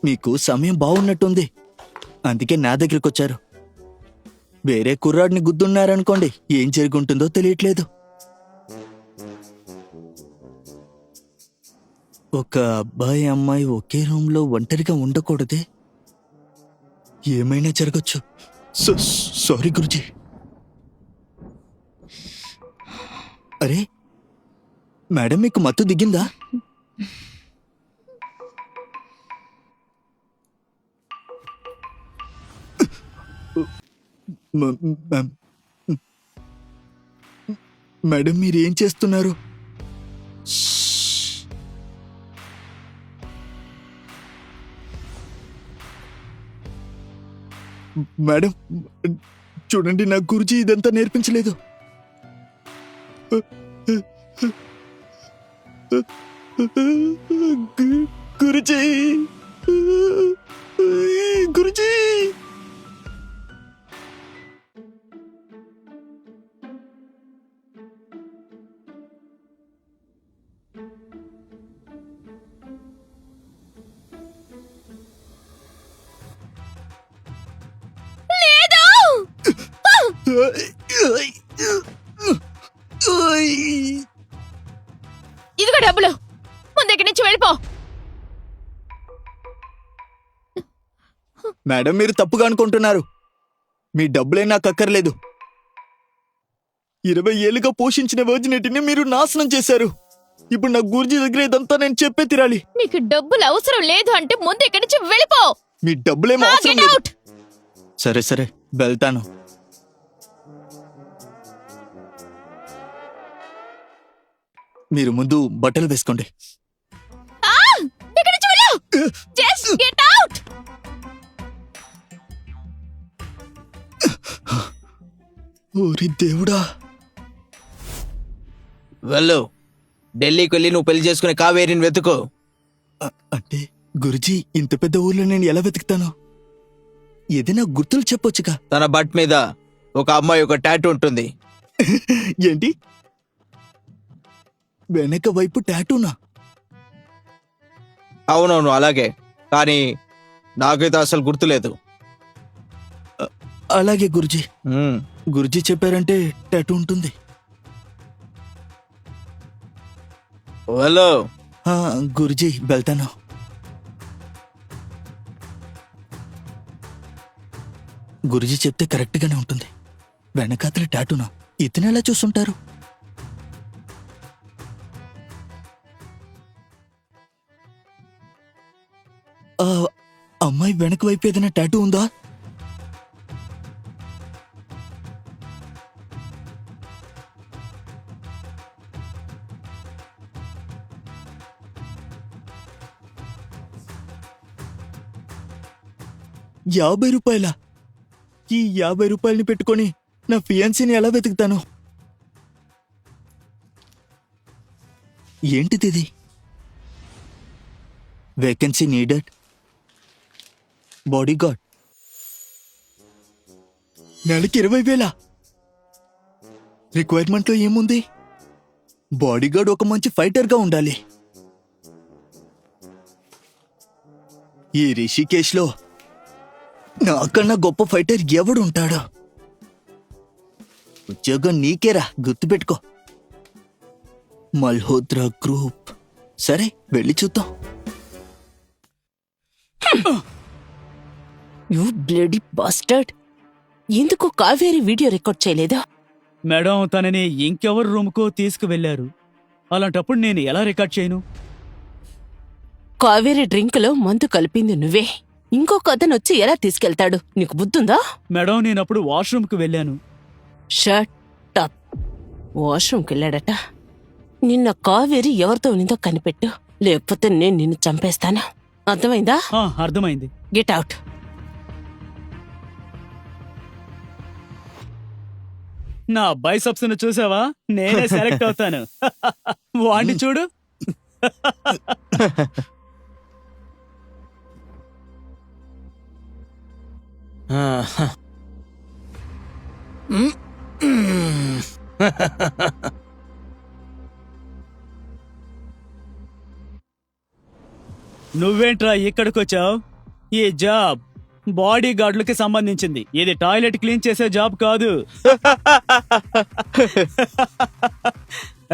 మీకు సమయం బాగున్నట్టుంది, అందుకే నా దగ్గరికి వచ్చారు. వేరే కుర్రాడిని గుద్దున్నారనుకోండి, ఏం జరుగుంటుందో తెలియట్లేదు. ఒక అబ్బాయి అమ్మాయి ఒకే రూమ్లో ఒంటరిగా ఉండకూడదే, ఏమైనా జరగచ్చు. సారీ గురుజీ. అరే మేడం, మీకు మత్తు దిగిందా? మేడం, మీరేం చేస్తున్నారు? మేడం చూడండి, నా గురుజీ ఇదంతా నేర్పించలేదు. గురుజీ, గురుజీ. ఇదిగో డబ్బులు, ముందు ఇక్కడి నుంచి వెళ్ళిపో. మేడం, మీరు తప్పుగా అనుకుంటున్నారు. మీ డబ్బులే నాకు అక్కర్లేదు. 20 ఏళ్ళుగా పోషించిన వర్జినిటీని మీరు నాశనం చేశారు. ఇప్పుడు నా గురుజీ దగ్గర ఇదంతా నేను చెప్పే తిరాలి. నీకు డబ్బులు అవసరం లేదు అంటే ముందు ఇక్కడి నుంచి వెళ్ళిపో. మీ డబ్బులేమో అవసరం లేదు. సరే సరే, వెళ్తాను. మీరు ముందు బట్టలు వేసుకోండి. ఓరి దేవుడా. వెళ్ళు, ఢిల్లీకి వెళ్ళి నువ్వు పెళ్లి చేసుకునే కావేరిని వెతుకో. అంటే గురుజీ, ఇంత పెద్ద ఊర్లో నేను ఎలా వెతుకుతాను? ఏదైనా గుర్తులు చెప్పొచ్చుగా. తన బట్ మీద ఒక అమ్మాయి ఒక టాటూ ఉంటుంది. ఏంటి, వెనక వైపు టాటూనా? అవునవును, అలాగే. కానీ నాకైతే అసలు గుర్తులేదు. అలాగే గురుజీ. గురుజీ చెప్పారంటే టాటూ ఉంటుంది. హలో గురుజీ, వెళ్తాను. గురుజీ చెప్తే కరెక్ట్ గానే ఉంటుంది. వెనకాతల టాటూనా? ఇతనెలా చూస్తుంటారు? అమ్మాయి వెనక వైపు ఏదైనా టాటూ ఉందా? ₹50? ఈ ₹50 పెట్టుకొని నా ఫియాన్సీని ఎలా వెతుకుతాను? ఏంటిది? Vacancy needed, bodyguard. నెలకి 20,000. రిక్వైర్మెంట్లో ఏముంది? బాడీగార్డ్ ఒక మంచి ఫైటర్గా ఉండాలి. ఈ రిషికేశ్లో నాకన్నా గొప్ప ఫైటర్ ఎవడు ఉంటాడు? ఉద్యోగం నీకేరా, గుర్తుపెట్టుకో. మల్హోత్రా గ్రూప్. సరే, వెళ్ళి చూద్దాం. You bloody bastard! ఎందుకు కావేరి వీడియో రికార్డ్ చేయలేదా? మేడం, తనని ఇంకెవరి రూమ్కో తీసుకువెళ్లారు. అలాంటప్పుడు నేను ఎలా రికార్డ్ చేయను? కావేరి డ్రింక్లో మందు కలిపింది నువ్వే. ఇంకొక అతను వచ్చి ఎలా తీసుకెళ్తాడు? నీకు బుద్ధుందా? మేడం, నేనప్పుడు వాష్రూమ్కి వెళ్ళాను. Shut up. వాష్రూమ్కి వెళ్ళాడట. నిన్న కావేరి ఎవరితో ఉన్నదో కనిపెట్టు, లేకపోతే నేను నిన్ను చంపేస్తాను. అర్థమైందా? అర్థమైంది. Get out. నా బైసప్స్ ను చూసావా? నేనే సెలెక్ట్ అవుతాను. వాణ్ణి చూడు. నువ్వేంట్రా ఇక్కడికొచ్చావు? ఈ జాబ్ బాడీ గార్డులకి సంబంధించింది. ఇది టాయిలెట్ క్లీన్ చేసే జాబ్ కాదు.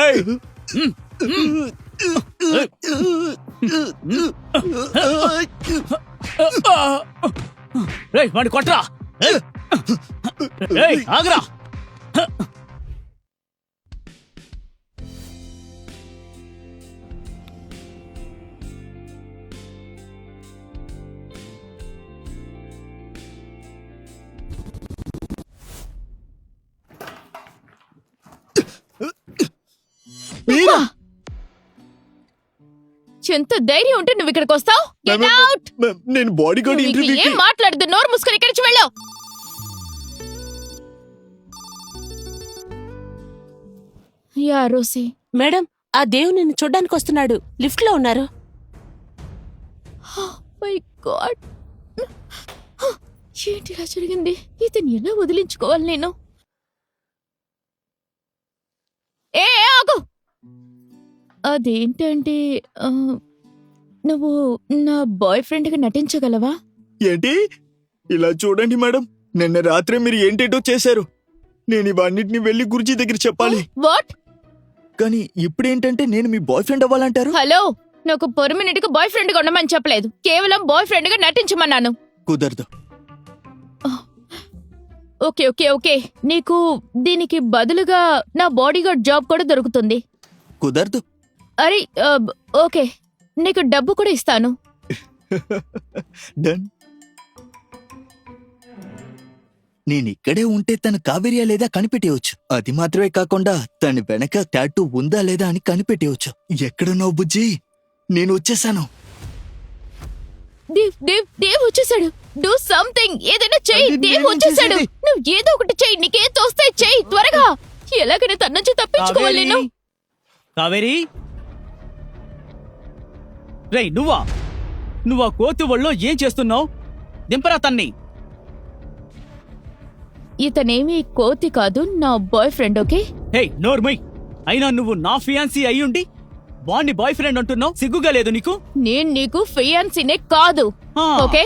ఏయ్! రేయ్, వాడిని కొట్రా. ఏయ్, ఆగ్రా. మీరా? ఎంత ధైర్యం ఉంటే నువ్వు ఇక్కడికి వస్తావు? Get out. మ్యామ్, నేను బాడీ గార్డ్ ఏం ఇంటర్వ్యూకి మాట్లాడదు? నోరు మూసుకొని ఇక్కడి నుంచి వెళ్ళావు. యా రోసి, మేడం, ఆ దేవుడు నిన్ను చూడ్డానికి వస్తున్నాడు. లిఫ్ట్ లో ఉన్నారు. మై గాడ్, ఏంటి ఇలా జరిగింది? ఇతను ఎలా వదిలించుకోవాలి నేను? ఏ ఆగు. అదేంటంటే నువ్వు నా బాయ్ ఫ్రెండ్గా నటించగలవా? ఏంటి? ఇలా చూడండి మేడం, నిన్న రాత్రే మీరు ఏంటేటో చేశారు. నేను ఇవన్నిటిని వెళ్ళి గురుజీ దగ్గర చెప్పాలి. వాట్? కానీ ఇప్పుడేంటంటే నేను మీ బాయ్ ఫ్రెండ్ అవ్వాలంటారు? హలో, నాకు పర్మనెంట్ గా బాయ్ ఫ్రెండ్ గా ఉండమని చెప్పలేదు. కేవలం బాయ్ ఫ్రెండ్ గా నటించమన్నాను. కుదరదు. ఓకే ఓకే ఓకే, నీకు దీనికి బదులుగా నా బాడీగార్డ్ జాబ్ కూడా దొరుకుతుంది. కుదరదు. అరే ఓకే, నీకు డబ్బు కూడా ఇస్తాను. డన్. నేను ఇక్కడే ఉంటే తను కావేరియా లేదా కనిపెట్టేయచ్చు. అది మాత్రమే కాకుండా తన వెనక టాటూ ఉందా లేదా అని కనిపెట్టేయచ్చు. ఎక్కడున్నావు బుజ్జి? నేను వచ్చేసాను. దేవ్ దేవ్ దేవ్ వచ్చేసాడు. డూ సంథింగ్, ఏదైనా చెయ్యి. అది దేవ్ నేనేం వచ్చేసాడు. చేసేది? నువ్వు ఏదో ఒకటి చెయ్యి. నీకేం తోస్తే చెయ్యి త్వరగా. ఎలాగైనా తన నుంచి తప్పించుకోవాలి నేను. కావేరి, రేయ్, నువ్వా కోతి ఒళ్ళో ఏం చేస్తున్నావు? దింపరా తన్ని. ఇతనేమి కోతి కాదు, నా బాయ్ ఫ్రెండ్. ఓకే, హే నోర్మై, అయినా నువ్వు నా ఫియాన్సీ అయ్యుండి వాణ్ణి బాయ్ ఫ్రెండ్ అంటున్నావు. సిగ్గుగా లేదు నీకు? నేను నీకు ఫియాన్సీనే కాదు. ఆ. ఓకే,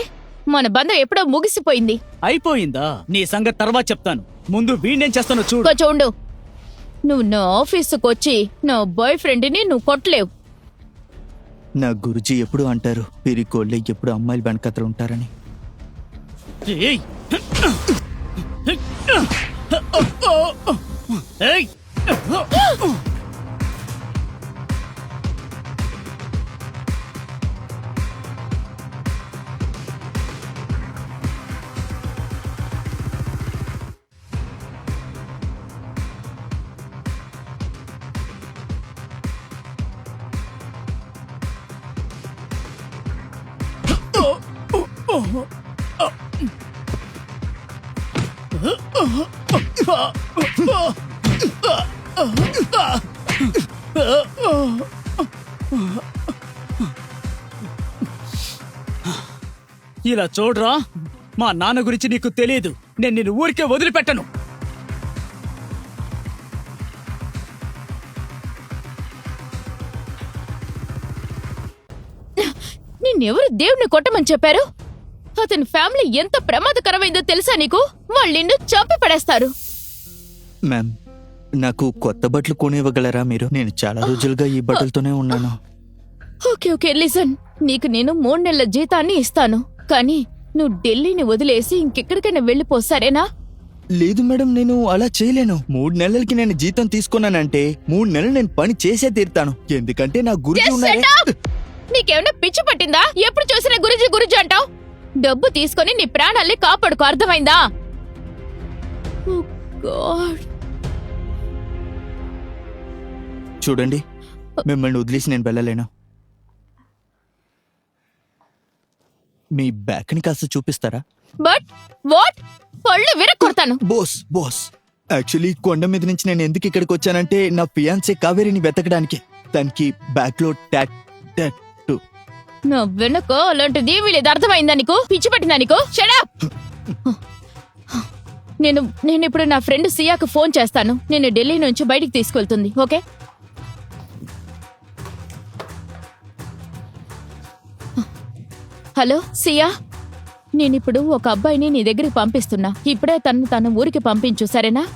మన బంధం ఎప్పుడో ముగిసిపోయింది. అయిపోయిందా? నీ సంగతి తర్వాత చెప్తాను. ముందు వీణ్ణేం చేస్తానో చూడు. కొంచెం ఉండు. నువ్వు నా ఆఫీసుకు వచ్చి నా బాయ్ ఫ్రెండ్ని నువ్వు కొట్టలేవు. నా గురుజీ ఎప్పుడు అంటారు, పిరికోళ్ళే ఎప్పుడు అమ్మాయిలు వెనకతలు ఉంటారని. ఏయ్! ఏయ్! ఇలా చూడరా, మా నాన్న గురించి నీకు తెలియదు. నేను నిన్ను ఊరికే వదిలిపెట్టను. నిన్నెవరు దేవుణ్ణి కొట్టమని చెప్పారు? అతని ఫ్యామిలీ ఎంత ప్రమాదకరమైందో తెలుసా నీకు? వాళ్ళు నిన్ను చంపి పడేస్తారు. మ్యామ్, నాకు కొత్త బట్టలు కొనివ్వగలరా మీరు? నేను చాలా రోజులుగా ఈ బట్టలతోనే ఉన్నాను. ఓకే ఓకే లిసన్, నీకు నేను 3 నెలల జీతాన్ని ఇస్తాను. కానీ నువ్వు ఢిల్లీని వదిలేసి ఇంకెక్కడికైనా వెళ్ళిపో, సరేనా? లేదు మేడం, నేను అలా చేయలేను. 3 నెలలకి నేను జీతం తీసుకున్నానంటే 3 నెలలు నేను పని చేసే తీరుతాను. ఎందుకంటే నా గురుజీ Just ఉన్నారే. shut up! నీకేమైనా పిచ్చి పట్టిందా? ఎప్పుడు చూసినా గురుజీ గురుజీ అంటావు. డబ్బు తీసుకొని నీ ప్రాణాల్ని కాపాడుకో, అర్థమైందా? Oh God. చూడండి, మిమ్మల్ని వదిలేసి నేను వెళ్ళలేను. మీ బ్యాక్ని కాస్త చూపిస్తారా? But what? పళ్ళు విరక్కొడతాను. బాస్ యాక్చువల్లీ కొండ మీద నుంచి నేను ఎందుకు ఇక్కడికి వచ్చానంటే నా ఫియాన్సే కావేరిని వెతకడానికి. తనకి బ్యాక్ లో టాటూ. నా వెనక అలాంటిది వీళ్ళేది, అర్థమైందా నీకు? పిచ్చి పట్టిందా నీకు? Shut up! నేను ఇప్పుడు నా ఫ్రెండ్ సియాకు ఫోన్ చేస్తాను. నేను ఢిల్లీ నుంచి బయటికి తీసుకెళ్తుంది. ఓకే, హలో సియా, నేనిప్పుడు ఒక అబ్బాయిని నీ దగ్గరికి పంపిస్తున్నా. ఇప్పుడే తను ఊరికి పంపించు, సరేనా?